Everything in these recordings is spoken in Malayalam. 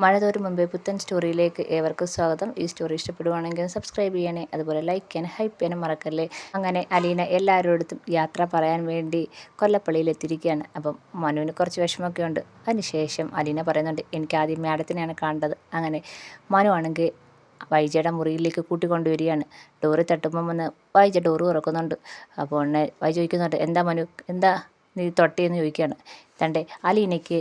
മഴ തോരും മുമ്പേ പുത്തൻ സ്റ്റോറിയിലേക്ക് ഏവർക്കും സ്വാഗതം. ഈ സ്റ്റോറി ഇഷ്ടപ്പെടുവാണെങ്കിൽ സബ്സ്ക്രൈബ് ചെയ്യണേ, അതുപോലെ ലൈക്ക് ചെയ്യാനും ഹൈപ്പ് ചെയ്യാനും മറക്കല്ലേ. അങ്ങനെ അലീന എല്ലാവരോടത്തും യാത്ര പറയാൻ വേണ്ടി കൊല്ലപ്പള്ളിയിൽ എത്തിയിരിക്കുകയാണ്. അപ്പം മനുവിന് കുറച്ച് വിഷമമൊക്കെ ഉണ്ട്. അതിനുശേഷം അലീന പറയുന്നുണ്ട്, എനിക്ക് ആദ്യം മാഡത്തിനെയാണ് കാണേണ്ടത്. അങ്ങനെ മനു ആണെങ്കിൽ വൈജയുടെ മുറിയിലേക്ക് കൂട്ടിക്കൊണ്ടുവരികയാണ്. ഡോറ് തട്ടുമ്പം വന്ന് വൈജ ഡോറ് തുറക്കുന്നുണ്ട്. അപ്പോൾ ഉടനെ വൈജ ചോദിക്കുന്നുണ്ട്, എന്താ മനു, എന്താ നീ തൊട്ടിയെന്ന് ചോദിക്കുകയാണ്. തൻ്റെ അലീനയ്ക്ക്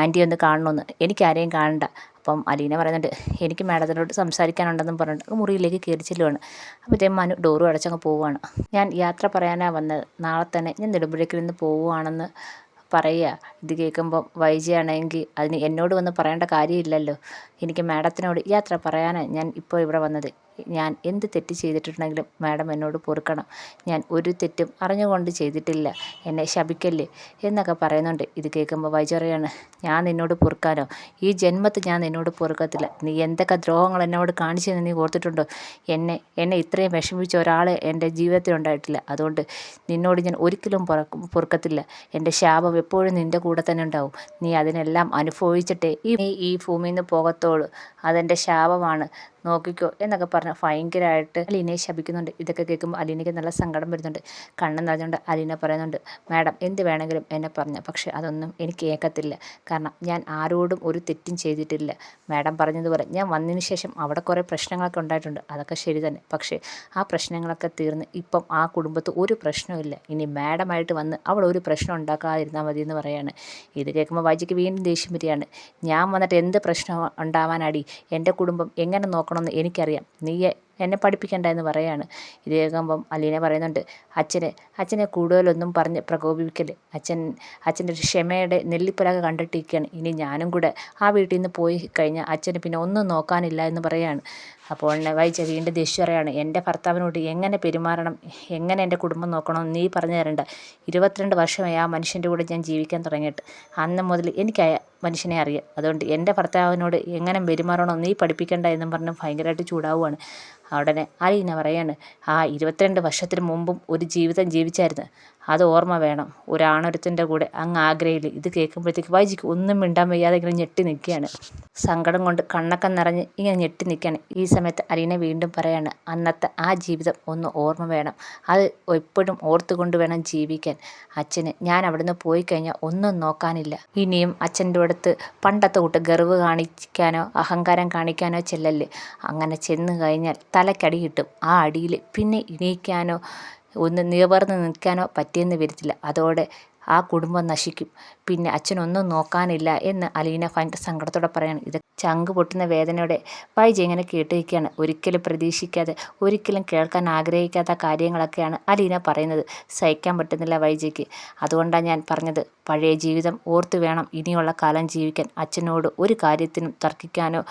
ആൻറ്റി ഒന്ന് കാണണമെന്ന്, എനിക്കാരെയും കാണണ്ട. അപ്പം അലീന പറയുന്നുണ്ട്, എനിക്ക് മാഡത്തിനോട് സംസാരിക്കാനുണ്ടെന്നും പറഞ്ഞിട്ട് മുറിയിലേക്ക് കയറി ചെല്ലുവാണ്. അപ്പോഴത്തേക്കും മനു ഡോറും അടച്ചങ്ങ് പോവുകയാണ്. ഞാൻ യാത്ര പറയാനാണ് വന്നത്, നാളെ തന്നെ ഞാൻ നെടുമ്പുഴയ്ക്ക് നിന്ന് പോവുകയാണെന്ന് പറയുക. ഇത് കേൾക്കുമ്പോൾ വൈജയാണെങ്കിൽ അതിന് എന്നോട് വന്ന് പറയേണ്ട കാര്യമില്ലല്ലോ, എനിക്ക് മാഡത്തിനോട് യാത്ര പറയാനാണ് ഞാൻ ഇപ്പോൾ ഇവിടെ വന്നത്. ഞാൻ എന്ത് തെറ്റ് ചെയ്തിട്ടുണ്ടെങ്കിലും മാഡം എന്നോട് പൊറുക്കണം. ഞാൻ ഒരു തെറ്റും അറിഞ്ഞുകൊണ്ട് ചെയ്തിട്ടില്ല, എന്നെ ശപിക്കല്ലേ എന്നൊക്കെ പറയുന്നുണ്ട്. ഇത് കേൾക്കുമ്പോൾ വൈജ പറയാണ്, ഞാൻ നിന്നോട് പൊറുക്കാനോ, ഈ ജന്മത്തിൽ ഞാൻ നിന്നോട് പൊറുക്കത്തില്ല. നീ എന്തൊക്കെ ദ്രോഹങ്ങൾ എന്നോട് കാണിച്ചെന്ന് നീ ഓർത്തിട്ടുണ്ടോ? എന്നെ ഇത്രയും വിഷമിച്ച ഒരാൾ എൻ്റെ ജീവിതത്തിൽ ഉണ്ടായിട്ടില്ല. അതുകൊണ്ട് നിന്നോട് ഞാൻ ഒരിക്കലും പൊറുക്കത്തില്ല. എൻ്റെ ശാപം എപ്പോഴും നിൻ്റെ കൂടെ തന്നെ ഉണ്ടാവും. നീ അതിനെല്ലാം അനുഭവിച്ചിട്ടേ ഈ ഭൂമിയിൽ നിന്ന് പോകത്തുള്ളൂ. അതെൻ്റെ ശാപമാണ്, നോക്കിക്കോ എന്നൊക്കെ പറഞ്ഞ് ഭയങ്കരമായിട്ട് അലീനയെ ശപിക്കുന്നുണ്ട്. ഇതൊക്കെ കേൾക്കുമ്പോൾ അലീനയ്ക്ക് നല്ല സങ്കടം വരുന്നുണ്ട്. കണ്ണ് നിറഞ്ഞുകൊണ്ട് അലീന പറയുന്നുണ്ട്, മാഡം എന്ത് വേണമെങ്കിലും എന്നെ പറഞ്ഞു, പക്ഷേ അതൊന്നും എനിക്ക് കേൾക്കത്തില്ല. കാരണം ഞാൻ ആരോടും ഒരു തെറ്റും ചെയ്തിട്ടില്ല. മാഡം പറഞ്ഞതുപോലെ ഞാൻ വന്നതിന് ശേഷം അവിടെ കുറേ പ്രശ്നങ്ങളൊക്കെ ഉണ്ടായിട്ടുണ്ട്, അതൊക്കെ ശരി തന്നെ. പക്ഷേ ആ പ്രശ്നങ്ങളൊക്കെ തീർന്ന് ഇപ്പം ആ കുടുംബത്ത് ഒരു പ്രശ്നമില്ല. ഇനി മാഡമായിട്ട് വന്ന് അവിടെ ഒരു പ്രശ്നം ഉണ്ടാക്കാതിരുന്നാൽ മതി എന്ന് പറയാണ്. ഇത് കേൾക്കുമ്പോൾ വൈജയ്ക്ക് വീണ്ടും ദേഷ്യം വരികയാണ്. ഞാൻ വന്നിട്ട് എന്ത് പ്രശ്നം ഉണ്ടാവാനടി? എൻ്റെ കുടുംബം എങ്ങനെ നോക്കണമെന്ന് എനിക്കറിയാം, നീ എന്നെ പഠിപ്പിക്കണ്ട എന്ന് പറയാണ്. ഇത് കേൾക്കുമ്പം അലീന പറയുന്നുണ്ട്, അച്ഛനെ കൂടുതലൊന്നും പറഞ്ഞ് പ്രകോപിപ്പിക്കല്. അച്ഛൻ്റെ ഒരു ക്ഷമയുടെ നെല്ലിപ്പലക കണ്ടിട്ടിരിക്കുകയാണ്. ഇനി ഞാനും കൂടെ ആ വീട്ടിൽ നിന്ന് പോയി കഴിഞ്ഞാൽ അച്ഛന് പിന്നെ ഒന്നും നോക്കാനില്ല എന്ന് പറയാണ്. അപ്പോൾ വൈജ വീണ്ടും ദേഷ്യം പറയാണ്, എൻ്റെ ഭർത്താവിനോട് എങ്ങനെ പെരുമാറണം, എങ്ങനെ എൻ്റെ കുടുംബം നോക്കണം നീ പറഞ്ഞു തരണ്ട. 22 വർഷമായി ആ മനുഷ്യൻ്റെ കൂടെ ഞാൻ ജീവിക്കാൻ തുടങ്ങിയിട്ട്. അന്ന് മുതൽ എനിക്ക് ആ മനുഷ്യനെ അറിയാം. അതുകൊണ്ട് എൻ്റെ ഭർത്താവിനോട് എങ്ങനെ പെരുമാറണോ നീ പഠിപ്പിക്കേണ്ട എന്നും പറഞ്ഞ് ഭയങ്കരമായിട്ട് ചൂടാവുകയാണ്. ഉടനെ അലീന പറയാണ്, ആ 22 വർഷത്തിന് മുമ്പും ഒരു ജീവിതം ജീവിച്ചായിരുന്നു, അത് ഓർമ്മ വേണം. ഒരാണൊരുത്തിൻ്റെ കൂടെ അങ്ങ് ആഗ്രയിൽ. ഇത് കേൾക്കുമ്പോഴത്തേക്ക് വൈജിക്ക് ഒന്നും മിണ്ടാൻ വയ്യാതെ ഇങ്ങനെ ഞെട്ടി നിൽക്കുകയാണ്. സങ്കടം കൊണ്ട് കണ്ണൊക്കെ നിറഞ്ഞ് ഇങ്ങനെ ഞെട്ടി നിൽക്കുകയാണ്. ഈ സമയത്ത് അലീന വീണ്ടും പറയാണ്, അന്നത്തെ ആ ജീവിതം ഒന്ന് ഓർമ്മ വേണം, അത് എപ്പോഴും ഓർത്തുകൊണ്ട് വേണം ജീവിക്കാൻ. അച്ഛന് ഞാൻ അവിടുന്ന് പോയി കഴിഞ്ഞാൽ ഒന്നും നോക്കാനില്ല. ഇനിയും അച്ഛൻ്റെ അടുത്ത് പണ്ടത്തെ കൂട്ട് ഗർവ് കാണിക്കാനോ അഹങ്കാരം കാണിക്കാനോ ചെല്ലല്ലേ. അങ്ങനെ ചെന്ന് കഴിഞ്ഞാൽ തലക്കടി കിട്ടും. ആ അടിയിൽ പിന്നെ എണീക്കാനോ ഒന്ന് നിവർന്ന് നിൽക്കാനോ പറ്റിയെന്ന് വരത്തില്ല. അതോടെ ആ കുടുംബം നശിക്കും. പിന്നെ അച്ഛനൊന്നും നോക്കാനില്ല എന്ന് അലീന ഭയങ്കര സങ്കടത്തോടെ പറയാണ്. ഇത് ചങ്ക് പൊട്ടുന്ന വേദനയോടെ വൈജ ഇങ്ങനെ കേട്ടിരിക്കുകയാണ്. ഒരിക്കലും പ്രതീക്ഷിക്കാതെ, ഒരിക്കലും കേൾക്കാൻ ആഗ്രഹിക്കാത്ത കാര്യങ്ങളൊക്കെയാണ് അലീന പറയുന്നത്. സഹിക്കാൻ പറ്റുന്നില്ല വൈജയ്ക്ക്. അതുകൊണ്ടാണ് ഞാൻ പറഞ്ഞത്, പഴയ ജീവിതം ഓർത്ത് വേണം ഇനിയുള്ള കാലം ജീവിക്കാൻ. അച്ഛനോട് ഒരു കാര്യത്തിനും തർക്കിക്കാനോ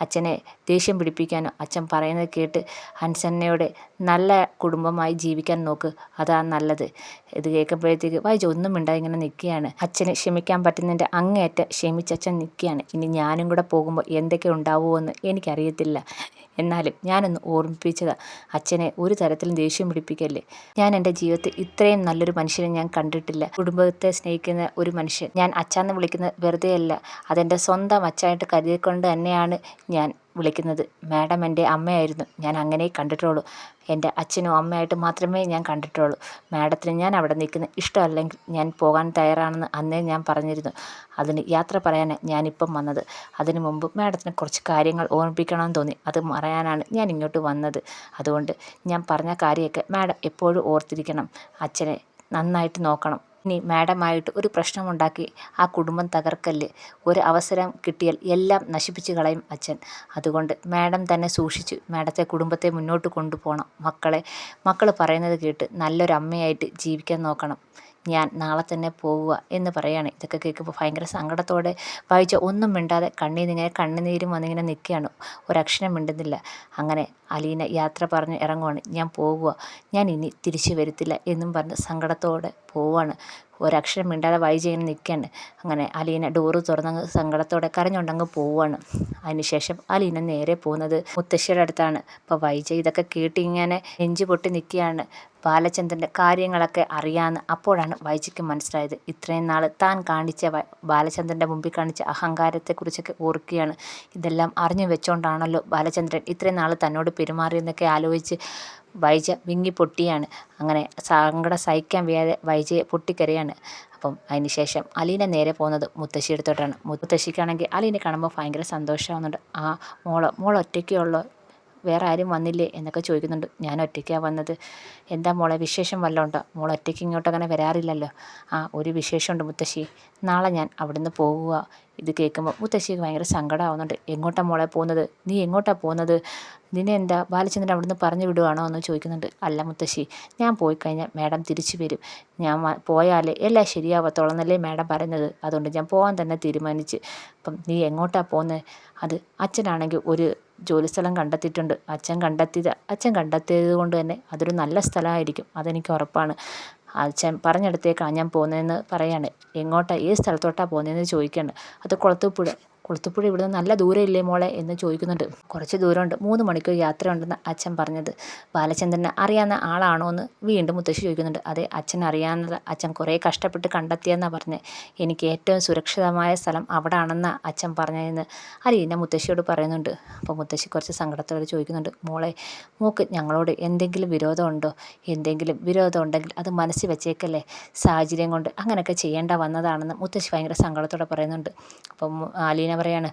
അച്ഛനെ ദേഷ്യം പിടിപ്പിക്കാനോ, അച്ഛൻ പറയുന്നത് കേട്ട് അനുസരണയോടെ നല്ല കുടുംബമായി ജീവിക്കാൻ നോക്ക്, അതാണ് നല്ലത്. ഇത് കേൾക്കുമ്പോഴത്തേക്ക് വൈജ ഒന്നും മിണ്ടാതെ ഇങ്ങനെ നിൽക്കുകയാണ്. അച്ഛന് ക്ഷമിക്കാൻ പറ്റുന്നതിൻ്റെ അങ്ങേയറ്റം ക്ഷമിച്ച് അച്ഛൻ നിൽക്കുകയാണ്. ഇനി ഞാനും കൂടെ പോകുമ്പോൾ എന്തൊക്കെ ഉണ്ടാവുമോ എന്ന് എനിക്കറിയത്തില്ല, എന്നാലും ഞാനൊന്ന് ഓർമ്മിപ്പിച്ചതാ, അച്ഛനെ ഒരു തരത്തിലും ദേഷ്യം പിടിപ്പിക്കല്ലേ. ഞാൻ എൻ്റെ ജീവിതത്തിൽ ഇത്രയും നല്ലൊരു മനുഷ്യനെ ഞാൻ കണ്ടിട്ടില്ല. കുടുംബത്തെ സ്നേഹിക്കുന്ന ഒരു മനുഷ്യൻ. ഞാൻ അച്ഛാന്ന് വിളിക്കുന്നത് വെറുതെ അല്ല, അതെൻ്റെ സ്വന്തം അച്ഛനായിട്ട് കരുതിക്കൊണ്ട് തന്നെയാണ് ഞാൻ വിളിക്കുന്നത്. മാഡം എൻ്റെ അമ്മയായിരുന്നു, ഞാൻ അങ്ങനെ കണ്ടിട്ടുള്ളൂ. എൻ്റെ അച്ഛനും അമ്മയായിട്ട് മാത്രമേ ഞാൻ കണ്ടിട്ടുള്ളൂ. മാഡത്തിന് ഞാൻ അവിടെ നിൽക്കുന്നത് ഇഷ്ടമല്ലെങ്കിൽ ഞാൻ പോകാൻ തയ്യാറാണെന്ന് അന്നേ ഞാൻ പറഞ്ഞിരുന്നു. അതിന് യാത്ര പറയാനാണ് ഞാനിപ്പം വന്നത്. അതിനു മുമ്പ് മാഡത്തിന് കുറച്ച് കാര്യങ്ങൾ ഓർമ്മിപ്പിക്കണമെന്ന് തോന്നി, അത് പറയാനാണ് ഞാൻ ഇങ്ങോട്ട് വന്നത്. അതുകൊണ്ട് ഞാൻ പറഞ്ഞ കാര്യമൊക്കെ മാഡം എപ്പോഴും ഓർത്തിരിക്കണം. അച്ഛനെ നന്നായിട്ട് നോക്കണം. ഇനി മാഡമായിട്ട് ഒരു പ്രശ്നമുണ്ടാക്കി ആ കുടുംബം തകർക്കല്ലേ. ഒരു അവസരം കിട്ടിയാൽ എല്ലാം നശിപ്പിച്ച് കളയും അച്ഛൻ. അതുകൊണ്ട് മാഡം തന്നെ സൂക്ഷിച്ച് മാഡത്തെ കുടുംബത്തെ മുന്നോട്ട് കൊണ്ടുപോകണം. മക്കൾ പറയുന്നത് കേട്ട് നല്ലൊരു അമ്മയായിട്ട് ജീവിക്കാൻ നോക്കണം. ഞാൻ നാളെ തന്നെ പോവുക എന്ന് പറയാണ്. ഇതൊക്കെ കേൾക്കുമ്പോൾ ഭയങ്കര സങ്കടത്തോടെ വായിച്ച ഒന്നും മിണ്ടാതെ കണ്ണുനീരും വന്നിങ്ങനെ നിൽക്കുകയാണ്. ഒരക്ഷരം മിണ്ടുന്നില്ല. അങ്ങനെ അലീന യാത്ര പറഞ്ഞ് ഇറങ്ങുവാണ്. ഞാൻ പോകുക, ഞാൻ ഇനി തിരിച്ചു വരത്തില്ല എന്നും പറഞ്ഞ് സങ്കടത്തോടെ പോവാണ്. ഒരക്ഷരം മിണ്ടാതെ വൈജ ഇങ്ങനെ നിൽക്കുകയാണ്. അങ്ങനെ അലീന ഡോറ് തുറന്നങ്ങ് സങ്കടത്തോടെ കരഞ്ഞുകൊണ്ടങ്ങ് പോവുകയാണ്. അതിനുശേഷം അലീന നേരെ പോകുന്നത് മുത്തശ്ശിയുടെ അടുത്താണ്. അപ്പോൾ വൈജ ഇതൊക്കെ കേട്ട് ഇങ്ങനെ നെഞ്ചു പൊട്ടി നിൽക്കുകയാണ്. ബാലചന്ദ്രൻ്റെ കാര്യങ്ങളൊക്കെ അറിയാമെന്ന് അപ്പോഴാണ് വൈജയ്ക്ക് മനസ്സിലായത്. ഇത്രയും നാൾ താൻ കാണിച്ച ബാലചന്ദ്രൻ്റെ മുമ്പിൽ കാണിച്ച അഹങ്കാരത്തെക്കുറിച്ചൊക്കെ ഓർക്കുകയാണ്. ഇതെല്ലാം അറിഞ്ഞു വെച്ചോണ്ടാണല്ലോ ബാലചന്ദ്രൻ ഇത്രയും നാൾ തന്നോട് പെരുമാറിയെന്നൊക്കെ ആലോചിച്ച് വൈജ വിങ്ങി പൊട്ടിയാണ്. അങ്ങനെ സങ്കടം സഹിക്കാൻ വയ്യാതെ വൈജയെ പൊട്ടിക്കരയാണ്. അപ്പം അതിന് ശേഷം അലീന നേരെ പോകുന്നത് മുത്തശ്ശി അടുത്തോട്ടാണ്. മുത്തശ്ശിക്കാണെങ്കിൽ അലീനെ കാണുമ്പോൾ ഭയങ്കര സന്തോഷമാവുന്നുണ്ട്. ആ മോൾ ഒറ്റയ്ക്കേ ഉള്ളോ, വേറെ ആരും വന്നില്ലേ എന്നൊക്കെ ചോദിക്കുന്നുണ്ട്. ഞാൻ ഒറ്റയ്ക്കാണ് വന്നത്. എന്താ മോളെ വിശേഷം വല്ലതും ഉണ്ടോ? മോൾ ഒറ്റയ്ക്ക് ഇങ്ങോട്ട് അങ്ങനെ വരാറില്ലല്ലോ. ഒരു വിശേഷമുണ്ട് മുത്തശ്ശി, നാളെ ഞാൻ അവിടുന്ന് പോകുക. ഇത് കേൾക്കുമ്പോൾ മുത്തശ്ശിക്ക് ഭയങ്കര സങ്കടമാവുന്നുണ്ട്. എങ്ങോട്ടാണ് മോളെ പോകുന്നത്? നീ എങ്ങോട്ടാണ് പോകുന്നത്? നിന്നെ എന്താ ബാലചന്ദ്രൻ അവിടുന്ന് പറഞ്ഞു വിടുവാണോ എന്ന് ചോദിക്കുന്നുണ്ട്. അല്ല മുത്തശ്ശി, ഞാൻ പോയി കഴിഞ്ഞാൽ മാഡം തിരിച്ചു വരും. ഞാൻ പോയാലേ എല്ലാം ശരിയാവത്തോളം എന്നല്ലേ മാഡം പറയുന്നത്. അതുകൊണ്ട് ഞാൻ പോകാൻ തന്നെ തീരുമാനിച്ച്. അപ്പം നീ എങ്ങോട്ടാണ് പോകുന്നത്? അത് അച്ഛനാണെങ്കിൽ ഒരു ജോലിസ്ഥലം കണ്ടെത്തിയിട്ടുണ്ട്. അച്ഛൻ കണ്ടെത്തിയത് കൊണ്ട് തന്നെ അതൊരു നല്ല സ്ഥലമായിരിക്കും, അതെനിക്ക് ഉറപ്പാണ്. അച്ഛൻ പറഞ്ഞിടത്തേക്കാണ് ഞാൻ പോകുന്നതെന്ന് പറയാണ്. എങ്ങോട്ടാണ്, ഏത് സ്ഥലത്തോട്ടാണ് പോകുന്നതെന്ന് ചോദിക്കുകയാണ്. അത് കുളത്തുപുഴ ഇവിടുന്ന് നല്ല ദൂരം ഇല്ലേ മോളെ എന്ന് ചോദിക്കുന്നുണ്ട്. കുറച്ച് ദൂരമുണ്ട്, 3 മണിക്കൂർ യാത്രയുണ്ടെന്ന് അച്ഛൻ പറഞ്ഞത്. ബാലചന്ദ്രനെ അറിയാവുന്ന ആളാണോ എന്ന് വീണ്ടും മുത്തശ്ശി ചോദിക്കുന്നുണ്ട്. അതെ, അച്ഛൻ അറിയാവുന്നത്, അച്ഛൻ കുറേ കഷ്ടപ്പെട്ട് കണ്ടെത്തിയെന്നാണ് പറഞ്ഞത്. എനിക്ക് ഏറ്റവും സുരക്ഷിതമായ സ്ഥലം അവിടെ ആണെന്നാണ് അച്ഛൻ പറഞ്ഞതെന്ന് അലീന മുത്തശ്ശിയോട് പറയുന്നുണ്ട്. അപ്പോൾ മുത്തശ്ശി കുറച്ച് സങ്കടത്തോടെ ചോദിക്കുന്നുണ്ട്. മോക്ക് ഞങ്ങളോട് എന്തെങ്കിലും വിരോധമുണ്ടോ? എന്തെങ്കിലും വിരോധം ഉണ്ടെങ്കിൽ അത് മനസ്സിൽ വെച്ചേക്കല്ലേ, സാഹചര്യം കൊണ്ട് അങ്ങനെയൊക്കെ ചെയ്യേണ്ട വന്നതാണെന്ന് മുത്തശ്ശി ഭയങ്കര സങ്കടത്തോടെ പറയുന്നുണ്ട്. അപ്പം അലീന പറയാണ്,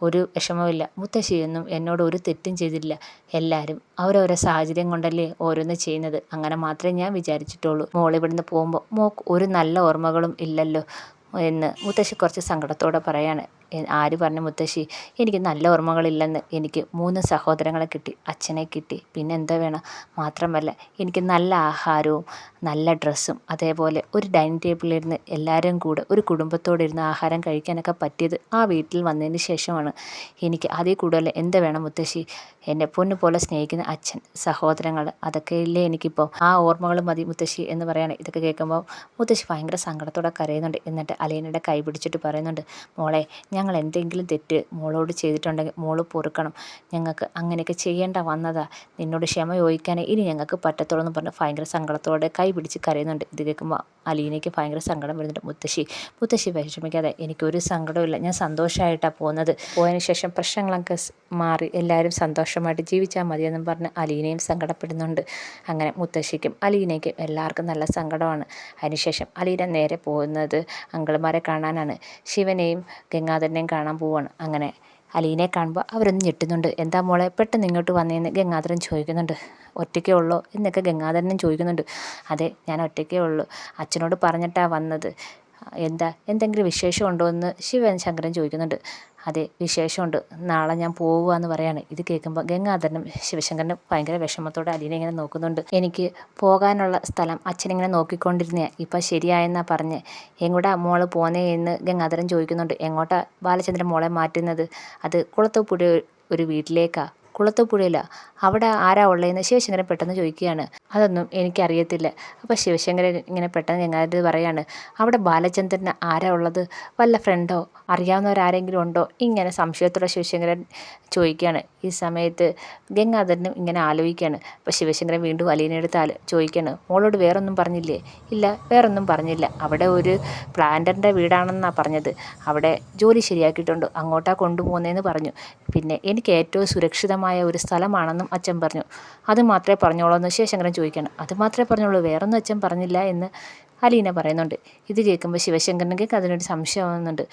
ഒരു വിഷമവുമില്ല, മുത്തശ്ശിയൊന്നും എന്നോട് ഒരു തെറ്റും ചെയ്തില്ല. എല്ലാവരും അവരവരെ സാഹചര്യം കൊണ്ടല്ലേ ഓരോന്ന് ചെയ്യുന്നത്, അങ്ങനെ മാത്രമേ ഞാൻ വിചാരിച്ചിട്ടുള്ളൂ. ഇവിടുന്ന് പോകുമ്പോൾ മോൾക്ക് ഒരു നല്ല ഓർമ്മകളും ഇല്ലല്ലോ എന്ന് മുത്തശ്ശി കുറച്ച് സങ്കടത്തോടെ പറയാണ്. ആര് പറഞ്ഞു മുത്തശ്ശി, എനിക്ക് നല്ല ഓർമ്മകളില്ലെന്ന്? എനിക്ക് 3 സഹോദരങ്ങളെ കിട്ടി, അച്ഛനെ കിട്ടി, പിന്നെ എന്താ വേണം? മാത്രമല്ല എനിക്ക് നല്ല ആഹാരവും നല്ല ഡ്രസ്സും അതേപോലെ ഒരു ഡൈനിങ് ടേബിളിലിരുന്ന് എല്ലാവരും കൂടെ ഒരു കുടുംബത്തോടെ ഇരുന്ന് ആഹാരം കഴിക്കാനൊക്കെ പറ്റിയത് ആ വീട്ടിൽ വന്നതിന് ശേഷമാണ്. എനിക്ക് അതിൽ കൂടുതൽ എന്ത് വേണം മുത്തശ്ശി? എന്നെ പൊന്നു പോലെ സ്നേഹിക്കുന്ന അച്ഛൻ, സഹോദരങ്ങൾ, അതൊക്കെ ഇല്ലേ എനിക്കിപ്പോൾ? ആ ഓർമ്മകൾ മതി മുത്തശ്ശി എന്ന് പറയാണ്. ഇതൊക്കെ കേൾക്കുമ്പോൾ മുത്തശ്ശി ഭയങ്കര സങ്കടത്തോടെ കരയുന്നുണ്ട്. എന്നിട്ട് അലീനയുടെ കൈ പിടിച്ചിട്ട് പറയുന്നുണ്ട്, മോളെ, ഞങ്ങൾ എന്തെങ്കിലും തെറ്റ് മോളോട് ചെയ്തിട്ടുണ്ടെങ്കിൽ മോള് പൊറുക്കണം. ഞങ്ങൾക്ക് അങ്ങനെയൊക്കെ ചെയ്യേണ്ട വന്നതാ. നിന്നോട് ക്ഷമ ചോദിക്കാനേ ഇനി ഞങ്ങൾക്ക് പറ്റത്തുള്ളൂ എന്ന് പറഞ്ഞ് ഭയങ്കര സങ്കടത്തോടെ കൈ പിടിച്ച് കരയുന്നുണ്ട്. ഇത് കേൾക്കുമ്പോൾ അലീനയ്ക്ക് ഭയങ്കര സങ്കടം വരുന്നുണ്ട്. മുത്തശ്ശി വിഷമിക്കാതെ, എനിക്കൊരു സങ്കടമില്ല, ഞാൻ സന്തോഷമായിട്ടാണ് പോകുന്നത്. പോയതിന് ശേഷം പ്രശ്നങ്ങളൊക്കെ മാറി എല്ലാവരും സന്തോഷമായിട്ട് ജീവിച്ചാൽ മതിയെന്നും പറഞ്ഞ് അലീനയും സങ്കടപ്പെടുന്നുണ്ട്. അങ്ങനെ മുത്തശ്ശിക്കും അലീനയ്ക്കും എല്ലാവർക്കും നല്ല സങ്കടമാണ്. അതിനുശേഷം അലീന നേരെ പോകുന്നത് അങ്കിൾമാരെ കാണാനാണ്. ശിവനെയും ഗംഗാധരനെയും കാണാൻ പോവുകയാണ്. അങ്ങനെ അലീനയെ കാണുമ്പോൾ അവരൊന്ന് ഞെട്ടുന്നുണ്ട്. എന്താ മോളെ പെട്ടെന്ന് ഇങ്ങോട്ട് വന്നതെന്ന് ഗംഗാധരൻ ചോദിക്കുന്നുണ്ട്. ഒറ്റയ്ക്കേ ഉള്ളോ എന്നൊക്കെ ഗംഗാധരനും ചോദിക്കുന്നുണ്ട്. അതെ, ഞാൻ ഒറ്റയ്ക്കേ ഉള്ളൂ, അച്ഛനോട് പറഞ്ഞിട്ടാണ് വന്നത്. എന്തെങ്കിലും വിശേഷമുണ്ടോ എന്ന് ശിവശങ്കരൻ ചോദിക്കുന്നുണ്ട്. അതെ, വിശേഷമുണ്ട്, നാളെ ഞാൻ പോവുകയെന്ന് പറയാണ്. ഇത് കേൾക്കുമ്പോൾ ഗംഗാധരനും ശിവശങ്കരനും ഭയങ്കര വിഷമത്തോടെ അലീനെ ഇങ്ങനെ നോക്കുന്നുണ്ട്. എനിക്ക് പോകാനുള്ള സ്ഥലം അച്ഛനിങ്ങനെ നോക്കിക്കൊണ്ടിരുന്നേ, ഇപ്പം ശരിയായെന്നാണ് പറഞ്ഞ്. എങ്ങോട്ടാ മോള് പോന്നേ എന്ന് ഗംഗാധരൻ ചോദിക്കുന്നുണ്ട്. എങ്ങോട്ടാ ബാലചന്ദ്രൻ മോളെ മാറ്റുന്നത്? അത് കുളത്തൂപ്പുഴ ഒരു വീട്ടിലേക്കാ. കുളത്തൂപ്പുഴയില്ല, അവിടെ ആരാ ഉള്ളതെന്ന് ശിവശങ്കരൻ പെട്ടെന്ന് ചോദിക്കുകയാണ്. അതൊന്നും എനിക്കറിയത്തില്ല. അപ്പോൾ ശിവശങ്കരൻ ഇങ്ങനെ പെട്ടെന്ന് ഗംഗാധരൻ പറയാണ്, അവിടെ ബാലചന്ദ്രന് ആരാ ഉള്ളത്? വല്ല ഫ്രണ്ടോ അറിയാവുന്നവരാരെങ്കിലും ഉണ്ടോ? ഇങ്ങനെ സംശയത്തോടെ ശിവശങ്കരൻ ചോദിക്കുകയാണ്. ഈ സമയത്ത് ഗംഗാധരനും ഇങ്ങനെ ആലോചിക്കുകയാണ്. അപ്പോൾ ശിവശങ്കരൻ വീണ്ടും അലീനയെടുത്ത് ചോദിക്കുകയാണ്, മോളോട് വേറൊന്നും പറഞ്ഞില്ലേ? ഇല്ല, വേറൊന്നും പറഞ്ഞില്ല. അവിടെ ഒരു പ്ലാന്ററിൻ്റെ വീടാണെന്നാണ് പറഞ്ഞത്. അവിടെ ജോലി ശരിയാക്കിയിട്ടുണ്ട്, അങ്ങോട്ടാണ് കൊണ്ടുപോകുന്നതെന്ന് പറഞ്ഞു. പിന്നെ എനിക്ക് ഏറ്റവും സുരക്ഷിതമായ ഒരു സ്ഥലമാണെന്നും അച്ഛൻ പറഞ്ഞു. അത് മാത്രമേ പറഞ്ഞോളൂ എന്ന് ശിവശങ്കരൻ ചോദിക്കുകയാണ്. അത് മാത്രമേ പറഞ്ഞോളൂ, വേറൊന്നും അച്ഛൻ പറഞ്ഞില്ല എന്ന് അലീന പറയുന്നുണ്ട്. ഇത് കേൾക്കുമ്പോൾ ശിവശങ്കരനൊക്കെ അതിനൊരു സംശയമാവുന്നുണ്ട്.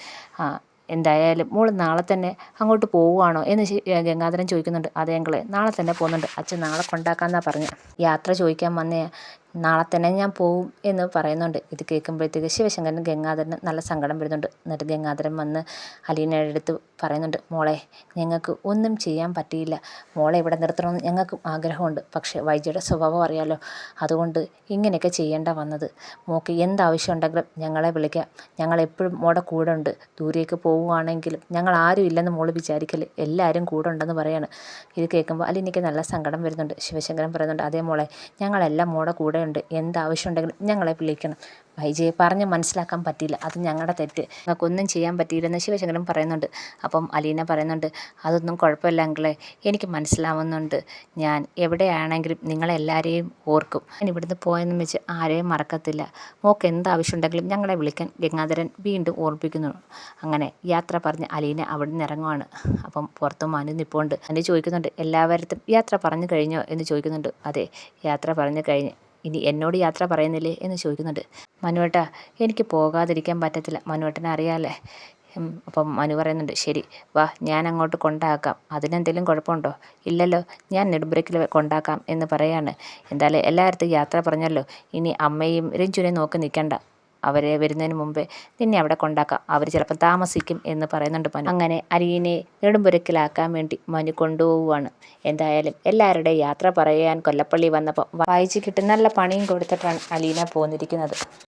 എന്തായാലും മോൾ നാളെ തന്നെ അങ്ങോട്ട് പോവുകയാണോ എന്ന് ഗംഗാധരൻ ചോദിക്കുന്നുണ്ട്. അതെ അങ്കിളെ, നാളെ തന്നെ പോകുന്നുണ്ട്, അച്ഛൻ നാളെ കൊണ്ടാക്കാമെന്നാണ് പറഞ്ഞത്. യാത്ര ചോദിക്കാൻ വന്നേ, നാളെ തന്നെ ഞാൻ പോവും എന്ന് പറയുന്നുണ്ട്. ഇത് കേൾക്കുമ്പോഴത്തേക്ക് ശിവശങ്കരനും ഗംഗാധരനും നല്ല സങ്കടം വരുന്നുണ്ട്. എന്നിട്ട് ഗംഗാധരൻ വന്ന് അലീനയുടെ അടുത്ത് പറയുന്നുണ്ട്, മോളെ, ഞങ്ങൾക്ക് ഒന്നും ചെയ്യാൻ പറ്റിയില്ല. മോളെ ഇവിടെ നിർത്തണമെന്ന് ഞങ്ങൾക്കും ആഗ്രഹമുണ്ട്. പക്ഷേ വൈജയുടെ സ്വഭാവം അറിയാലോ, അതുകൊണ്ട് ഇങ്ങനെയൊക്കെ ചെയ്യേണ്ട വന്നത്. മോൾക്ക് എന്താവശ്യം ഉണ്ടെങ്കിലും ഞങ്ങളെ വിളിക്കാം, ഞങ്ങളെപ്പോഴും മോളുടെ കൂടെ ഉണ്ട്. ദൂരേക്ക് പോവുകയാണെങ്കിലും ഞങ്ങൾ ആരും ഇല്ലെന്ന് മോൾ വിചാരിക്കല്, എല്ലാവരും കൂടെ ഉണ്ടെന്ന് പറയാണ്. ഇത് കേൾക്കുമ്പോൾ അലീനയ്ക്ക് നല്ല സങ്കടം വരുന്നുണ്ട്. ശിവശങ്കരൻ പറയുന്നുണ്ട്, അതേ മോളെ, ഞങ്ങളെല്ലാം മോളുടെ കൂടെ ഉണ്ട്, എന്താവശ്യം ഉണ്ടെങ്കിലും ഞങ്ങളെ വിളിക്കണം. വൈജയെ പറഞ്ഞ് മനസ്സിലാക്കാൻ പറ്റിയില്ല, അത് ഞങ്ങളുടെ തെറ്റ്, ഞങ്ങൾക്കൊന്നും ചെയ്യാൻ പറ്റിയില്ലെന്ന് ശിവശങ്കരൻ പറയുന്നുണ്ട്. അപ്പം അലീന പറയുന്നുണ്ട്, അതൊന്നും കുഴപ്പമില്ല അങ്കിളെ, എനിക്ക് മനസ്സിലാവുന്നുണ്ട്. ഞാൻ എവിടെയാണെങ്കിലും നിങ്ങളെല്ലാവരെയും ഓർക്കും. ഞാൻ ഇവിടുന്ന് പോയെന്ന് വെച്ച് ആരെയും മറക്കത്തില്ല. മോൾക്ക് എന്താവശ്യമുണ്ടെങ്കിലും ഞങ്ങളെ വിളിക്കാൻ ഗംഗാധരൻ വീണ്ടും ഓർമ്മിപ്പിക്കുന്നു. അങ്ങനെ യാത്ര പറഞ്ഞ് അലീന അവിടെ നിന്ന് ഇറങ്ങുവാണ്. അപ്പം പുറത്ത് മനു നിൽപ്പുണ്ട്. മനു ചോദിക്കുന്നുണ്ട്, എല്ലാവരും യാത്ര പറഞ്ഞു കഴിഞ്ഞോ എന്ന് ചോദിക്കുന്നുണ്ട്. അതെ, യാത്ര പറഞ്ഞു കഴിഞ്ഞ്. ഇനി എന്നോട് യാത്ര പറയുന്നില്ലേ എന്ന് ചോദിക്കുന്നുണ്ട്. മനുവേട്ടാ, എനിക്ക് പോകാതിരിക്കാൻ പറ്റത്തില്ല, മനുവേട്ടനെ അറിയാമല്ലേ. അപ്പം മനു പറയുന്നുണ്ട്, ശരി വാ, ഞാൻ അങ്ങോട്ട് കൊണ്ടാക്കാം, അതിനെന്തെങ്കിലും കുഴപ്പമുണ്ടോ? ഇല്ലല്ലോ, ഞാൻ നെടുമ്പ്രയ്ക്കിൽ കൊണ്ടാക്കാം എന്ന് പറയാണ്. എന്തായാലും എല്ലായിടത്തും യാത്ര പറഞ്ഞല്ലോ, ഇനി അമ്മയും രഞ്ജുവിനെ നോക്കി നിൽക്കണ്ട, അവരെ വരുന്നതിന് മുമ്പേ നിന്നെ അവിടെ കൊണ്ടാക്കാം, അവർ ചിലപ്പോൾ താമസിക്കും എന്ന് പറയുന്നുണ്ട് മനു. അങ്ങനെ അലീനെ നെടുമ്പുരക്കിലാക്കാൻ വേണ്ടി മനു കൊണ്ടുപോവുകയാണ്. എന്തായാലും എല്ലാവരുടെയും യാത്ര പറയാൻ കൊല്ലപ്പള്ളി വന്നപ്പോൾ വായിച്ച് കിട്ടി നല്ല പണിയും കൊടുത്തിട്ടാണ് അലീന പോന്നിരിക്കുന്നത്.